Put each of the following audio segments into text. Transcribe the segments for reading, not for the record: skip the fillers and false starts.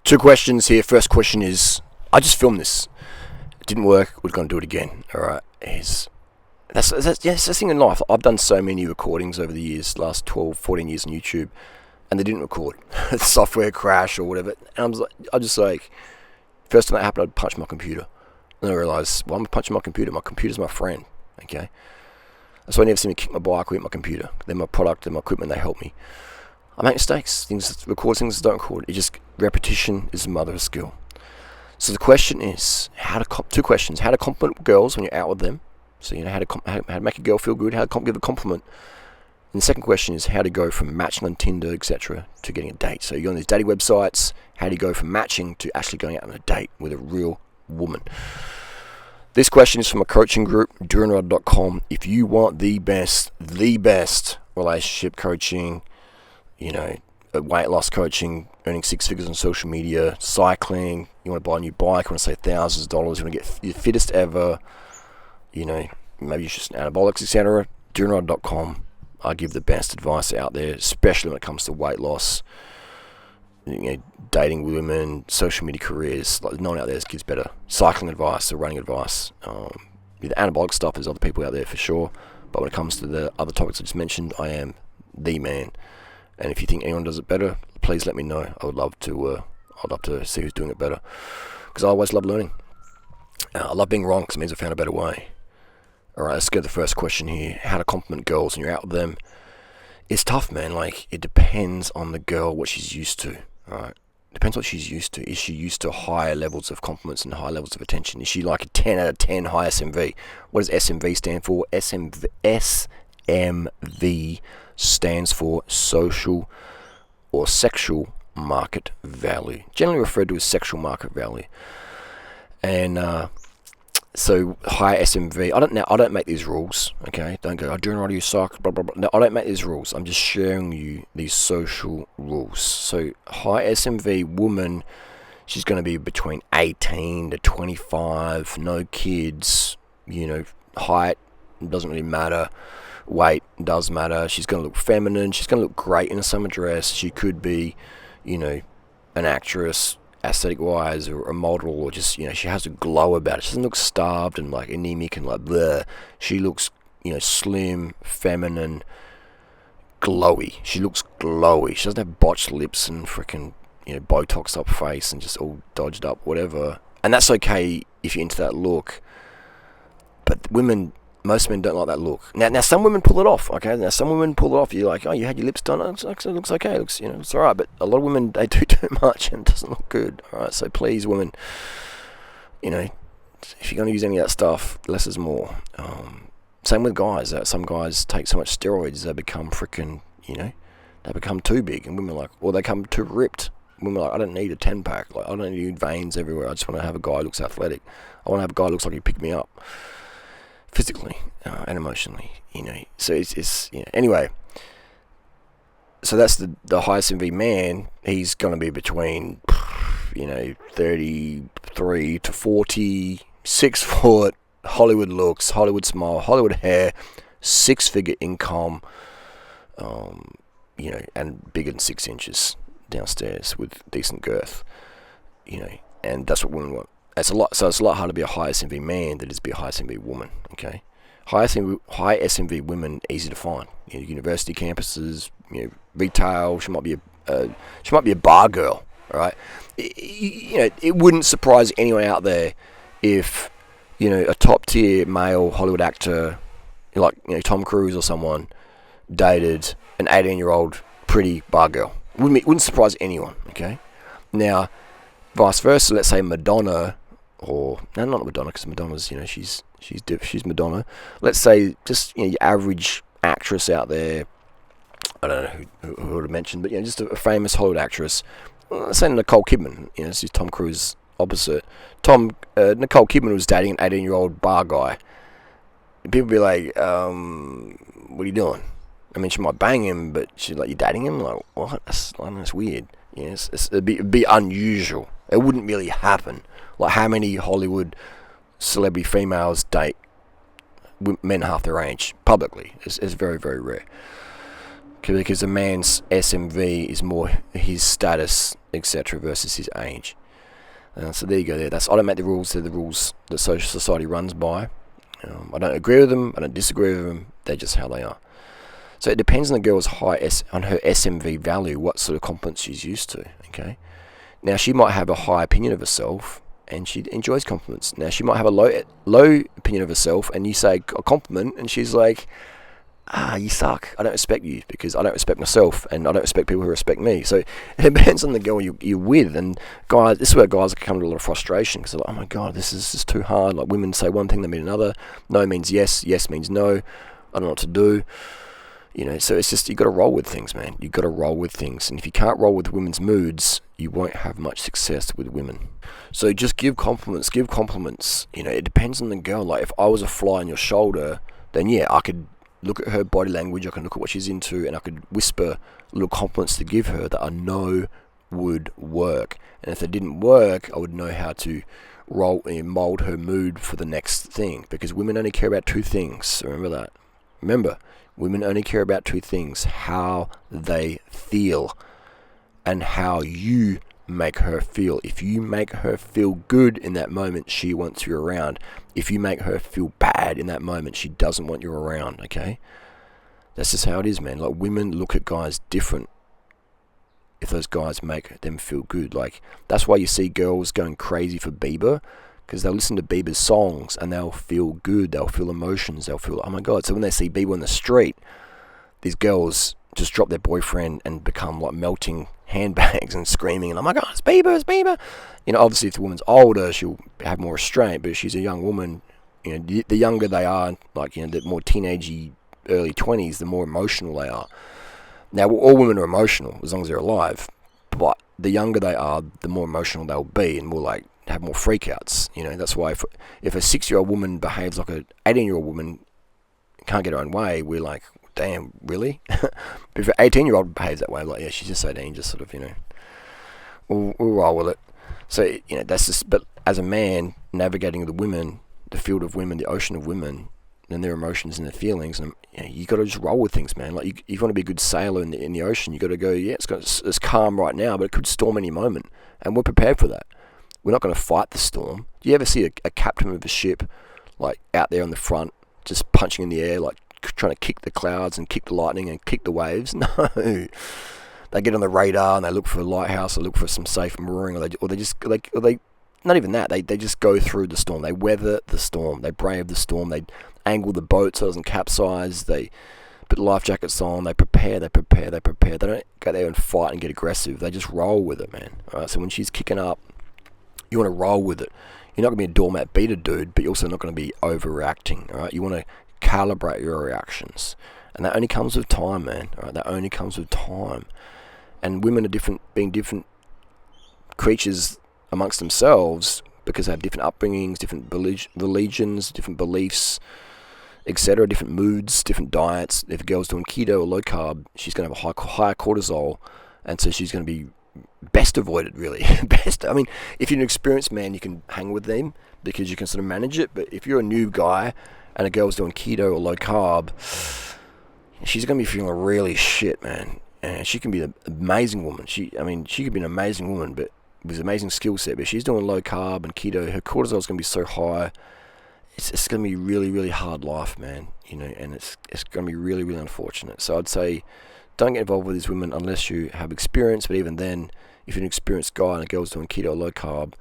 Two questions here. First question is, I just filmed this. It didn't work. We're going to do it again. All right. That's the thing in life. I've done so many recordings over the years, last 12, 14 years on YouTube, and they didn't record. The software crash or whatever. And I just like, first time that happened, I'd punch my computer. And I realised, well, I'm punching my computer. My computer's my friend. Okay. That's why I never see me kick my bike or hit my computer. They're my product and my equipment. They help me. I make mistakes. Things record, things don't record. It just, repetition is the mother of skill. So the question is, two questions. How to compliment girls when you're out with them. So, how to make a girl feel good, how to give a compliment. And the second question is how to go from matching on Tinder, etc., to getting a date. So you go on these dating websites, how do you go from matching to actually going out on a date with a real woman? This question is from a coaching group, Durianrider.com. If you want the best relationship coaching, weight loss coaching, earning six figures on social media, cycling, you want to buy a new bike, you want to save thousands of dollars, you want to get your fittest ever, maybe you're just anabolics, etc. Durianrider.com. I give the best advice out there, especially when it comes to weight loss, dating women, social media careers. Like, no one out there gives better cycling advice or running advice. The anabolic stuff, there's other people out there for sure, but when it comes to the other topics I just mentioned, I am the man. And if you think anyone does it better, please let me know. I would love to. I'd love to see who's doing it better, because I always love learning. I love being wrong because it means I found a better way. Alright, let's go to the first question here. How to compliment girls when you're out with them. It's tough, man. Like, it depends on the girl, what she's used to. Alright, depends what she's used to. Is she used to higher levels of compliments and higher levels of attention? Is she like a 10 out of 10 high SMV? What does SMV stand for? SMV stands for social or sexual market value. Generally referred to as sexual market value. And so high SMV. I don't make these rules. Okay, don't go. Durianrider, you suck. Blah blah blah. No, I don't make these rules. I'm just sharing you these social rules. So high SMV woman, she's going to be between 18 to 25. No kids. Height doesn't really matter. Weight does matter. She's going to look feminine. She's going to look great in a summer dress. She could be, an actress, aesthetic wise, or a model, or just, she has a glow about it. She doesn't look starved and like anemic and like bleh. She looks, slim, feminine, glowy. She looks glowy. She doesn't have botched lips and freaking, Botox up face and just all dodged up, whatever. And that's okay if you're into that look. But most men don't like that look. Now some women pull it off, okay? Now some women pull it off. You're like, oh, you had your lips done. It looks okay. It looks, it's all right. But a lot of women, they do too much and it doesn't look good. All right, so please, women, if you're going to use any of that stuff, less is more. Same with guys. Some guys take so much steroids, they become freaking, they become too big. And women are like, or they become too ripped. Women are like, I don't need a 10-pack. Like, I don't need veins everywhere. I just want to have a guy who looks athletic. I want to have a guy who looks like he picked me up. Physically and emotionally, so it's anyway. So that's the highest MV man. He's going to be between 33 to 40, 6 foot, Hollywood looks, Hollywood smile, Hollywood hair, 6-figure income, and bigger than 6 inches downstairs with decent girth, and that's what women want. It's a lot harder to be a high SMV man than it is to be a high SMV woman. Okay, high SMV women easy to find. University campuses, retail. She might be a bar girl. All right, it wouldn't surprise anyone out there if a top tier male Hollywood actor like Tom Cruise or someone dated an 18-year-old pretty bar girl. Wouldn't surprise anyone. Okay, now vice versa. Let's say Madonna. Or no, not Madonna, because Madonna's she's Madonna. Let's say just your average actress out there. I don't know who would have mentioned, but just a famous Hollywood actress. Let's say Nicole Kidman. This is Tom Cruise opposite. Nicole Kidman was dating an 18-year-old bar guy. And people be like, "What are you doing?" I mean, she might bang him, but she's like, "You dating him?" Like, what? That's weird. It'd be unusual. It wouldn't really happen. Like, how many Hollywood celebrity females date men half their age publicly? It's very, very rare. because a man's SMV is more his status, etc., versus his age. So there you go. I don't make the rules. They're the rules that social society runs by. I don't agree with them. I don't disagree with them. They're just how they are. So it depends on the girl's on her SMV value, what sort of compliments she's used to. Okay. Now she might have a high opinion of herself, and she enjoys compliments. Now she might have a low opinion of herself, and you say a compliment, and she's like, you suck. I don't respect you because I don't respect myself, and I don't respect people who respect me. So it depends on the girl you're with. And guys, this is where guys come to a lot of frustration because they're like, oh my god, this is just too hard. Like women say one thing, they mean another. No means yes, yes means no. I don't know what to do. So it's just, you got to roll with things, man. You got to roll with things, and if you can't roll with women's moods, you won't have much success with women. So just give compliments. It depends on the girl. Like if I was a fly on your shoulder, then yeah, I could look at her body language, I can look at what she's into, and I could whisper little compliments to give her that I know would work. And if they didn't work, I would know how to mold her mood for the next thing. Because women only care about two things. Remember that. Women only care about two things: how they feel and how you make her feel. If you make her feel good in that moment, she wants you around. If you make her feel bad in that moment, she doesn't want you around. Okay, that's just how it is, man. Like women look at guys different if those guys make them feel good. Like that's why you see girls going crazy for Bieber, because they'll listen to Bieber's songs and they'll feel good, they'll feel emotions, they'll feel, oh my god. So when they see Bieber on the street, these girls just drop their boyfriend and become like melting handbags and screaming, and oh my god, it's Bieber, it's Bieber. Obviously if the woman's older, she'll have more restraint, but if she's a young woman, the younger they are, like, the more teenagey, early 20s, the more emotional they are. Now, all women are emotional as long as they're alive, but the younger they are, the more emotional they'll be, and more like have more freakouts. That's why if a 6-year-old woman behaves like an 18-year-old woman, can't get her own way, we're like, damn, really? But if an 18-year-old behaves that way, like, yeah, she's just 18, just sort of, we'll roll with it. So, that's just, but as a man, navigating the field of women, the ocean of women, and their emotions and their feelings, and you got to just roll with things, man. Like, you want to be a good sailor in the ocean, you got to go, yeah, it's calm right now, but it could storm any moment, and we're prepared for that. We're not going to fight the storm. Do you ever see a captain of a ship, like, out there on the front, just punching in the air, like, trying to kick the clouds and kick the lightning and kick the waves? No. They get on the radar and they look for a lighthouse, or look for some safe mooring, or they not even that. They just go through the storm. They weather the storm. They brave the storm. They angle the boat so it doesn't capsize. They put life jackets on. They prepare. They don't go there and fight and get aggressive. They just roll with it, man. All right. So when she's kicking up, you want to roll with it. You're not going to be a doormat beater dude, but you're also not going to be overreacting. All right. You want to calibrate your reactions, and that only comes with time, man. All right. That only comes with time. And women are being different creatures amongst themselves, because they have different upbringings, different religions, different beliefs, etc., different moods, different diets. If a girl's doing keto or low carb, she's going to have a higher cortisol, and so she's going to be best avoided, really. I mean, if you're an experienced man, you can hang with them because you can sort of manage it, but if you're a new guy and a girl's doing keto or low carb, she's going to be feeling really shit, man. And she can be an amazing woman. She could be an amazing woman, but with an amazing skill set, but she's doing low carb and keto, her cortisol is going to be so high. It's going to be really, really hard life, man. And it's going to be really, really unfortunate. So I'd say don't get involved with these women unless you have experience. But even then, if you're an experienced guy and a girl's doing keto or low carb,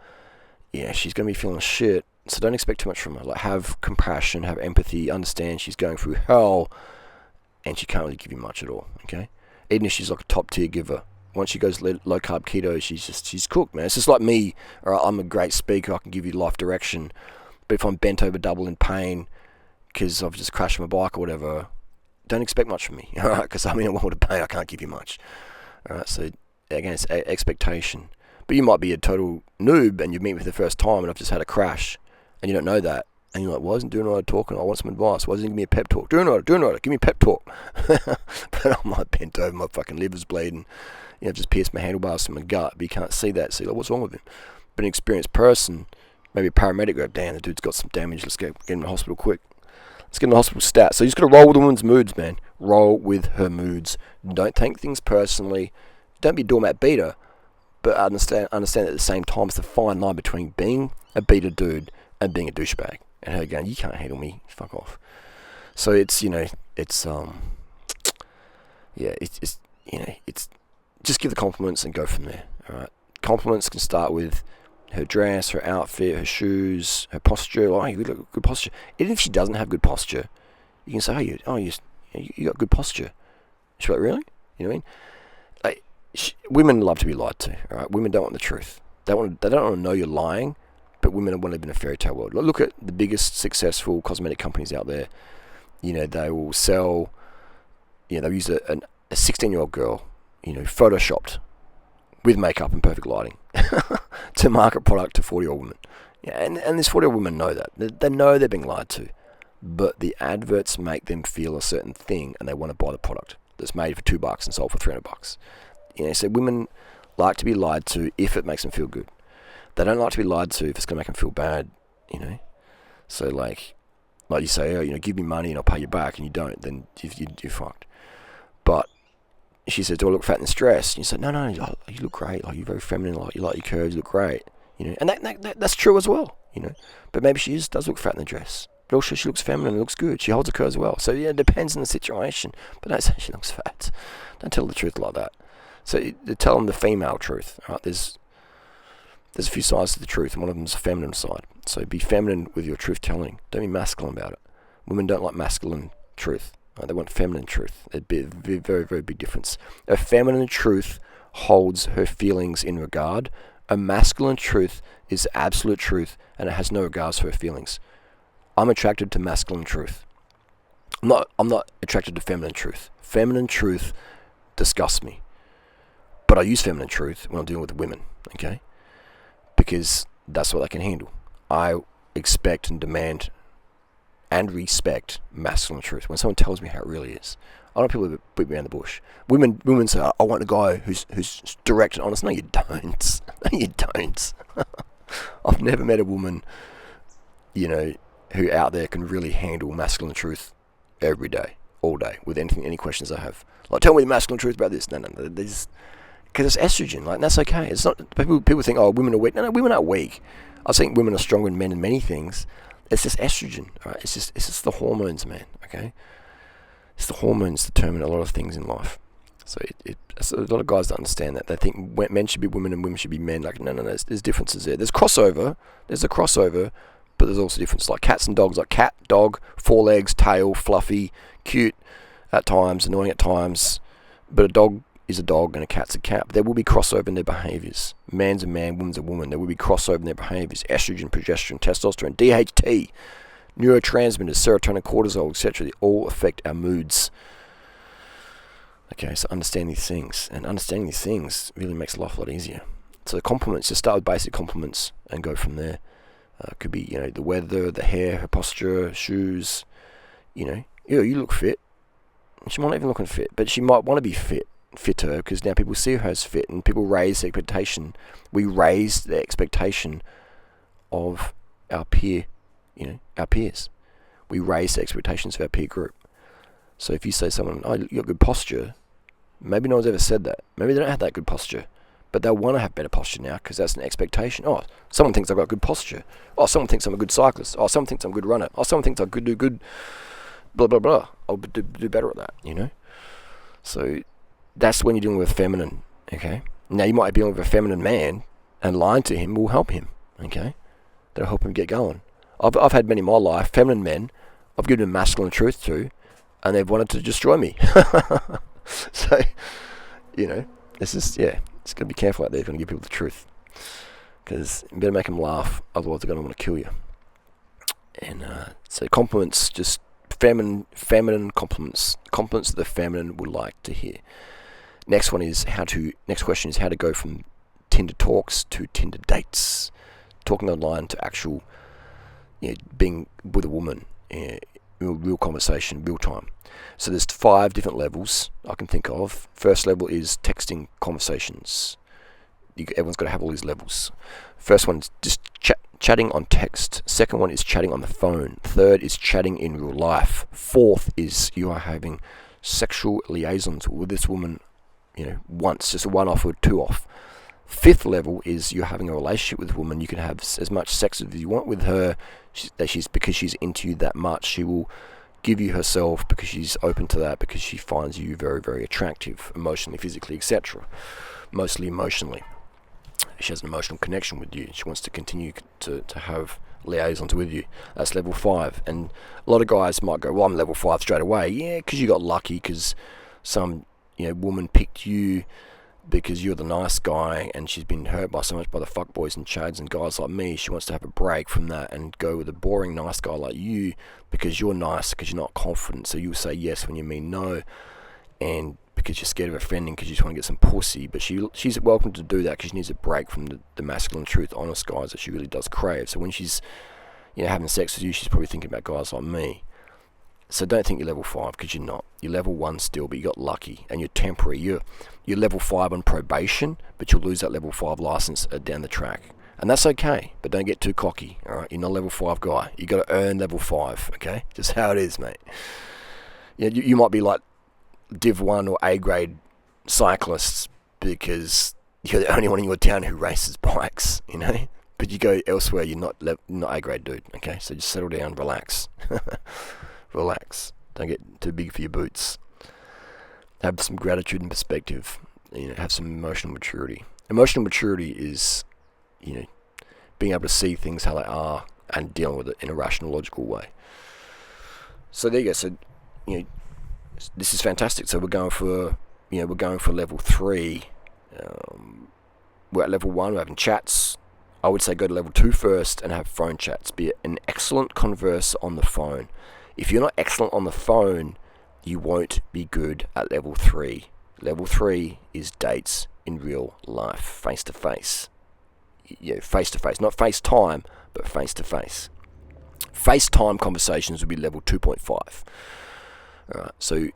yeah, she's going to be feeling shit. So don't expect too much from her. Like, have compassion, have empathy, understand she's going through hell, and she can't really give you much at all. Okay, even if she's like a top tier giver. Once she goes low carb keto, she's cooked, man. It's just like me. All right, I'm a great speaker. I can give you life direction. But if I'm bent over double in pain because I've just crashed my bike or whatever, don't expect much from me. All right, because I'm in a world of pain. I can't give you much. All right, so again, it's expectation. But you might be a total noob and you meet me for the first time and I've just had a crash and you don't know that. And you're like, why isn't Durianrider talking? I want some advice. Why doesn't he give me a pep talk? Durianrider, give me a pep talk. But I'm like bent over, my fucking liver's bleeding. Just pierced my handlebars from my gut, but you can't see that. So you're like, what's wrong with him? But an experienced person, maybe a paramedic, go, damn, the dude's got some damage. Let's get him to the hospital quick. Let's get in the hospital stat. So you just got to roll with the woman's moods, man. Roll with her moods. Don't take things personally. Don't be a doormat beater, but understand at the same time it's a fine line between being a beater dude and being a douchebag. And her going, you can't handle me, fuck off. So it's just give the compliments and go from there. All right. Compliments can start with her dress, her outfit, her shoes, her posture. Oh, you got good posture. Even if she doesn't have good posture, you can say, you got good posture. She's like, really? You know what I mean? Like, women love to be lied to. All right. Women don't want the truth. They don't want to know you're lying, but women want to live in a fairy tale world. Look at the biggest successful cosmetic companies out there. They will sell. They'll use a 16-year-old girl, photoshopped with makeup and perfect lighting to market product to 40-year-old women. Yeah, and this 40-year-old women know that. They know they're being lied to, but the adverts make them feel a certain thing, and they want to buy the product that's made for $2 and sold for $300. So women like to be lied to if it makes them feel good. They don't like to be lied to if it's going to make them feel bad. So like you say, give me money and I'll pay you back, and you don't, then you're fucked. But she says, do I look fat in this dress? And you say, no, you look great. Like, you're very feminine. Like, you like your curves. You look great. And that's true as well. But maybe she does look fat in the dress. But also she looks feminine and looks good. She holds her curves well. So yeah, it depends on the situation. But don't say she looks fat. Don't tell the truth like that. So tell them the female truth. Right? There's a few sides to the truth, and one of them is the feminine side. So be feminine with your truth telling. Don't be masculine about it. Women don't like masculine truth. They want feminine truth. It'd be a very, very big difference. A feminine truth holds her feelings in regard. A masculine truth is absolute truth, and it has no regards for her feelings. I'm attracted to masculine truth. I'm not attracted to feminine truth. Feminine truth disgusts me. But I use feminine truth when I'm dealing with women, okay? Because that's what they can handle. I expect and demand and respect masculine truth when someone tells me how it really is. I don't want people to beat me around the bush. Women say, I want a guy who's direct and honest. No, you don't. No, you don't. I've never met a woman, who out there can really handle masculine truth every day, all day, with any questions I have. Like, tell me the masculine truth about this. No, because it's estrogen. Like, and that's okay. It's not. People think, oh, women are weak. No, women aren't weak. I think women are stronger than men in many things. It's just estrogen, right? It's just the hormones, man. Okay, it's the hormones determine a lot of things in life. So a lot of guys don't understand that. They think men should be women and women should be men. Like, no, there's differences there. There's crossover. There's a crossover, but there's also difference. Like cats and dogs. Like cat, dog, 4 legs, tail, fluffy, cute at times, annoying at times. But a dog is a dog and a cat's a cat. But there will be crossover in their behaviours. Man's a man, woman's a woman. There will be crossover in their behaviours. Estrogen, progesterone, testosterone, DHT, neurotransmitters, serotonin, cortisol, etc. They all affect our moods. Okay, so understand these things. And understanding these things really makes life a lot easier. So compliments, just start with basic compliments and go from there. Could be, the weather, the hair, her posture, shoes. You look fit. She might not even look fit, but she might want to be fitter, because now people see her as fit, and people raise the expectation. We raise the expectation of our peer, our peers. We raise the expectations of our peer group. So if you say someone, oh, you got good posture, maybe no one's ever said that. Maybe they don't have that good posture, but they'll want to have better posture now because that's an expectation. Oh, someone thinks I've got good posture. Oh, someone thinks I'm a good cyclist. Oh, someone thinks I'm a good runner. Oh, someone thinks I could do good, blah, blah, blah. I'll do better at that, So that's when you're dealing with feminine, okay? Now, you might be dealing with a feminine man, and lying to him will help him, okay? That'll help him get going. I've had many in my life, feminine men, I've given them masculine truth to, and they've wanted to destroy me. So, it's just, it's going to be careful out there if you're going to give people the truth. Because you better make them laugh, otherwise they're going to want to kill you. And so compliments, just feminine compliments that the feminine would like to hear. Next question is how to go from Tinder talks to Tinder dates. Talking online to actual, being with a woman, real conversation, real time. So there's 5 different levels I can think of. First level is texting conversations. Everyone's got to have all these levels. First one is just chat. chatting on text. Second one is chatting on the phone. Third is chatting in real life. Fourth is you are having sexual liaisons with this woman, once, just a one-off or two-off. Fifth level is you're having a relationship with a woman. You can have as much sex as you want with her. Because she's into you that much, she will give you herself because she's open to that, because she finds you very, very attractive, emotionally, physically, etc. Mostly emotionally. She has an emotional connection with you. She wants to continue to have liaisons with you. That's level 5. And a lot of guys might go, well, I'm level 5 straight away. Yeah, because you got lucky, because some woman picked you because you're the nice guy, and she's been hurt by so much by the fuckboys and chads and guys like me. She wants to have a break from that and go with a boring nice guy like you because you're nice, because you're not confident. So you'll say yes when you mean no, and because you're scared of offending, because you just want to get some pussy. But she's welcome to do that because she needs a break from the masculine truth, honest guys that she really does crave. So when she's having sex with you, she's probably thinking about guys like me. So don't think you're level 5, because you're not. You're level 1 still, but you got lucky, and you're temporary. You're level 5 on probation, but you'll lose that level 5 license down the track. And that's okay, but don't get too cocky, alright? You're not a level 5 guy. You got to earn level 5, okay? Just how it is, mate. You might be like Div 1 or A grade cyclists because you're the only one in your town who races bikes, But you go elsewhere, you're not A grade dude, okay? So just settle down, relax. Relax. Don't get too big for your boots. Have some gratitude and perspective. Have some emotional maturity. Emotional maturity is, being able to see things how they are and dealing with it in a rational, logical way. So there you go. So, this is fantastic. So we're going for level 3. We're at level 1. We're having chats. I would say go to level 2 first and have phone chats. Be an excellent converser on the phone. If you're not excellent on the phone, you won't be good at level 3. Level 3 is dates in real life, face to face. Face to face, not FaceTime, but face to face. FaceTime conversations would be level 2.5. Alright, so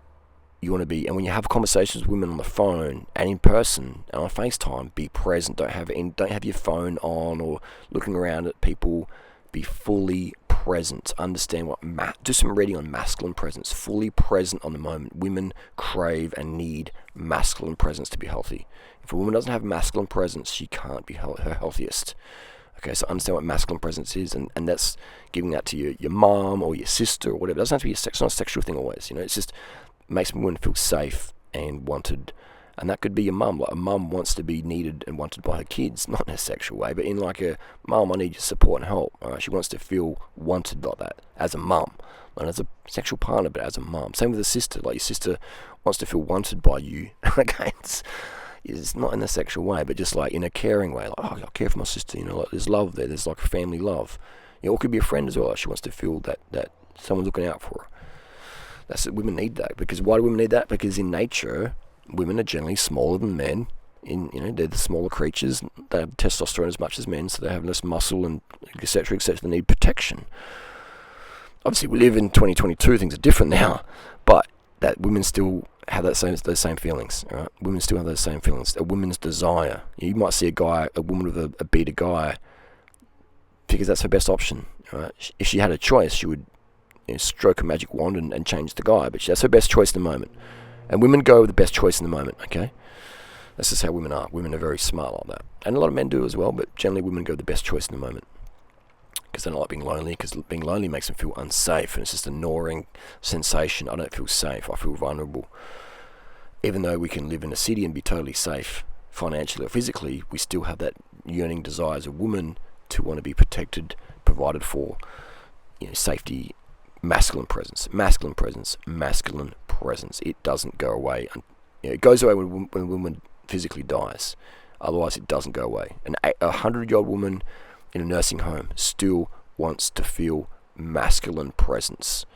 you want to be, and when you have conversations with women on the phone and in person and on FaceTime, be present. Don't have your phone on or looking around at people. Be fully present. Understand do some reading on masculine presence. Fully present on the moment. Women crave and need masculine presence to be healthy. If a woman doesn't have masculine presence, she can't be her healthiest. Okay, so understand what masculine presence is, and that's giving that to your mom or your sister or whatever. It doesn't have to be it's not a sexual thing always. It's just makes women feel safe and wanted. And that could be your mum. Like a mum wants to be needed and wanted by her kids, not in a sexual way, but in like a, mum, I need your support and help. She wants to feel wanted like that as a mum. Not as a sexual partner, but as a mum. Same with a sister. Like your sister wants to feel wanted by you. Okay, it's not in a sexual way, but just like in a caring way. Like, I care for my sister. Like there's love there. There's like a family love. Or it could be a friend as well. She wants to feel that someone's looking out for her. Women need that. Because why do women need that? Because in nature, women are generally smaller than men. They're the smaller creatures. They have testosterone as much as men, so they have less muscle and etc. etc. They need protection. Obviously, we live in 2022. Things are different now, but that women still have those same feelings. Right? Women still have those same feelings. A woman's desire. You might see a woman with a beta guy, because that's her best option. Right? If she had a choice, she would stroke a magic wand and change the guy. But that's her best choice in the moment. And women go with the best choice in the moment, okay? That's just how women are. Women are very smart like that. And a lot of men do as well, but generally women go with the best choice in the moment. Because they don't like being lonely, because being lonely makes them feel unsafe, and it's just a gnawing sensation. I don't feel safe, I feel vulnerable. Even though we can live in a city and be totally safe, financially or physically, we still have that yearning desire as a woman to want to be protected, provided for, safety, masculine presence. It doesn't go away. It goes away when a woman physically dies. Otherwise, it doesn't go away. A 100-year-old woman in a nursing home still wants to feel masculine presence.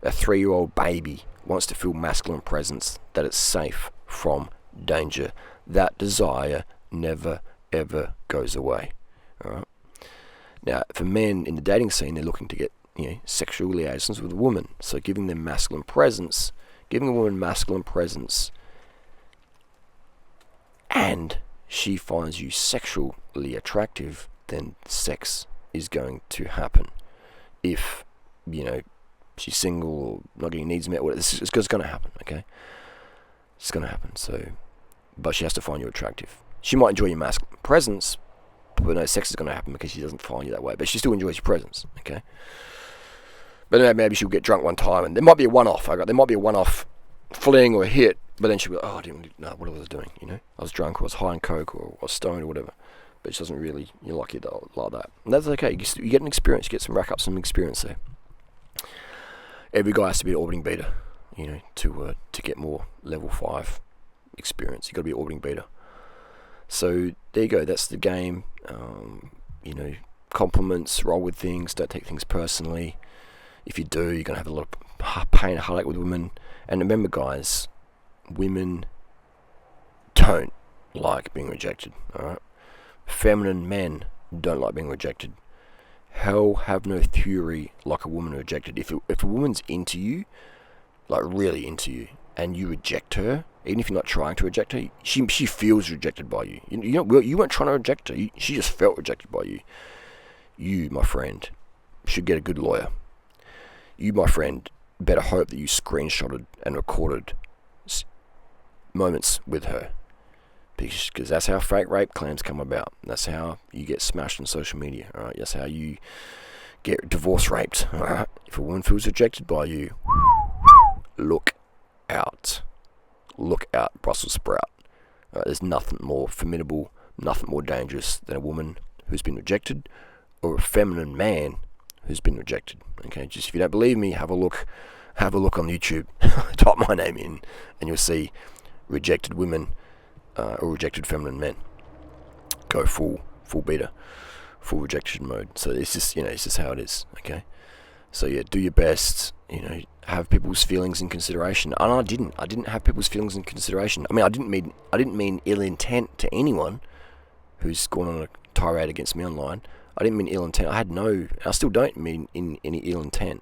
A 3-year-old baby wants to feel masculine presence, that it's safe from danger. That desire never, ever goes away. All right. Now, for men in the dating scene, they're looking to get sexual liaisons with a woman. So giving them masculine presence, giving a woman masculine presence, and she finds you sexually attractive, then sex is going to happen if, she's single or not getting needs met. It's going to happen, okay? It's going to happen. So, but she has to find you attractive. She might enjoy your masculine presence, but no sex is going to happen because she doesn't find you that way. But she still enjoys your presence, okay? But maybe she'll get drunk one time, and there might be a one-off. There might be a one-off fling or a hit, but then she'll be like, oh, I didn't really know what I was doing, I was drunk, or I was high on coke, or I was stoned, or whatever. But she doesn't really, like you like that. And that's okay. You get an experience. You rack up some experience there. Every guy has to be an orbiting beta, to get more level 5 experience. You've got to be an orbiting beta. So there you go. That's the game. Compliments, roll with things. Don't take things personally. If you do, you're going to have a lot of pain and heartache with women. And remember, guys, women don't like being rejected. All right. Feminine men don't like being rejected. Hell have no fury like a woman rejected. If a woman's into you, like really into you, and you reject her, even if you're not trying to reject her, she feels rejected by you. You weren't trying to reject her. She just felt rejected by you. You, my friend, should get a good lawyer. You, my friend, better hope that you screenshotted and recorded moments with her. Because that's how fake rape claims come about. That's how you get smashed on social media. All right? That's how you get divorce raped. All right? If a woman feels rejected by you, look out. Look out, Brussels sprout. There's nothing more formidable, nothing more dangerous than a woman who's been rejected, or a feminine man who's been rejected. Okay, just if you don't believe me, have a look on YouTube. Type my name in, and you'll see rejected women or rejected feminine men. Go full beta, full rejection mode. So it's just how it is. Okay, so yeah, do your best. Have people's feelings in consideration. And I didn't have people's feelings in consideration. I mean, I didn't mean ill intent to anyone who's gone on a tirade against me online. I didn't mean ill intent. I still don't mean in any ill intent.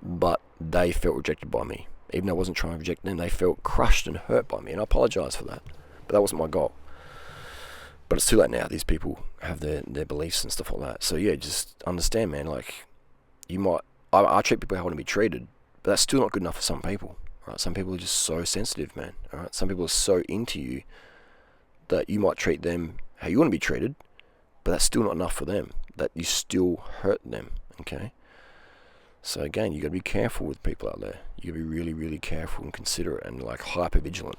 But they felt rejected by me. Even though I wasn't trying to reject them, they felt crushed and hurt by me, and I apologise for that. But that wasn't my goal. But it's too late now. These people have their beliefs and stuff like that. So yeah, just understand, man. Like, I treat people how I want to be treated, but that's still not good enough for some people. Right? Some people are just so sensitive, man. All right? Some people are so into you that you might treat them how you want to be treated, but that's still not enough for them. That you still hurt them. Okay. So again, you got to be careful with people out there. You got to be really, really careful and considerate and like hyper vigilant.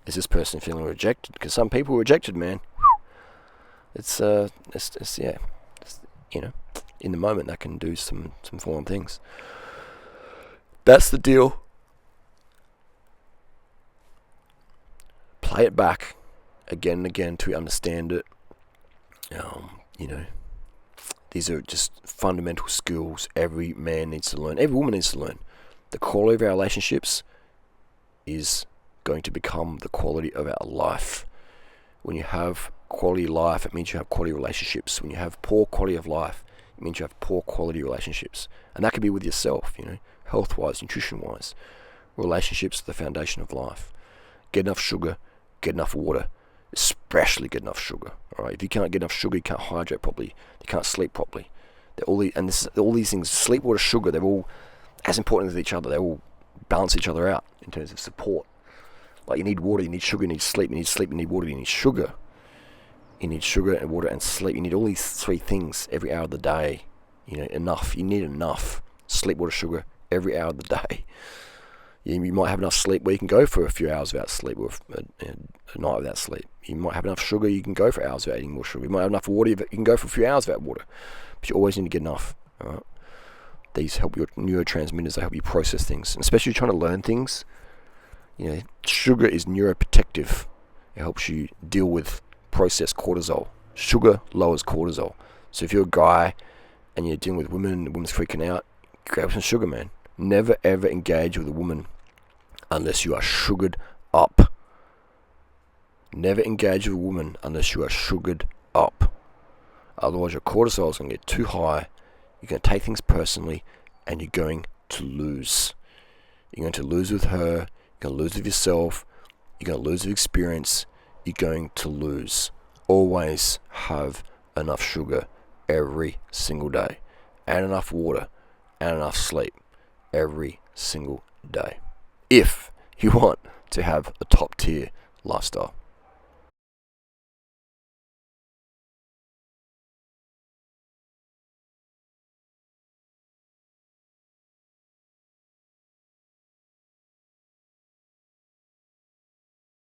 Is this person feeling rejected? Because some people are rejected, man. It's in the moment that can do some foreign things. That's the deal. Play it back again and again to understand it. These are just fundamental skills every man needs to learn. Every woman needs to learn. The quality of our relationships is going to become the quality of our life. When you have quality life, it means you have quality relationships. When you have poor quality of life, it means you have poor quality relationships. And that could be with yourself, health-wise, nutrition-wise. Relationships are the foundation of life. Get enough sugar, get enough water, especially get enough sugar. All right, if you can't get enough sugar, you can't hydrate properly. You can't sleep properly. All these things, sleep, water, sugar, they're all as important as each other. They all balance each other out in terms of support. Like you need water, you need sugar, you need sleep, you need water, you need sugar. You need sugar and water and sleep. You need all these three things every hour of the day. Enough. You need enough sleep, water, sugar every hour of the day. You might have enough sleep where you can go for a few hours without sleep, or a night without sleep. You might have enough sugar, you can go for hours without eating more sugar. You might have enough water, you can go for a few hours without water. But you always need to get enough. All right? These help your neurotransmitters, they help you process things. And especially trying to learn things. Sugar is neuroprotective. It helps you deal with processed cortisol. Sugar lowers cortisol. So if you're a guy and you're dealing with women and the woman's freaking out, grab some sugar, man. Never ever engage with a woman unless you are sugared up. Never engage with a woman unless you are sugared up. Otherwise your cortisol is going to get too high. You're going to take things personally and you're going to lose. You're going to lose with her. You're going to lose with yourself. You're going to lose with experience. You're going to lose. Always have enough sugar every single day, and enough water, and enough sleep every single day, if you want to have a top tier lifestyle.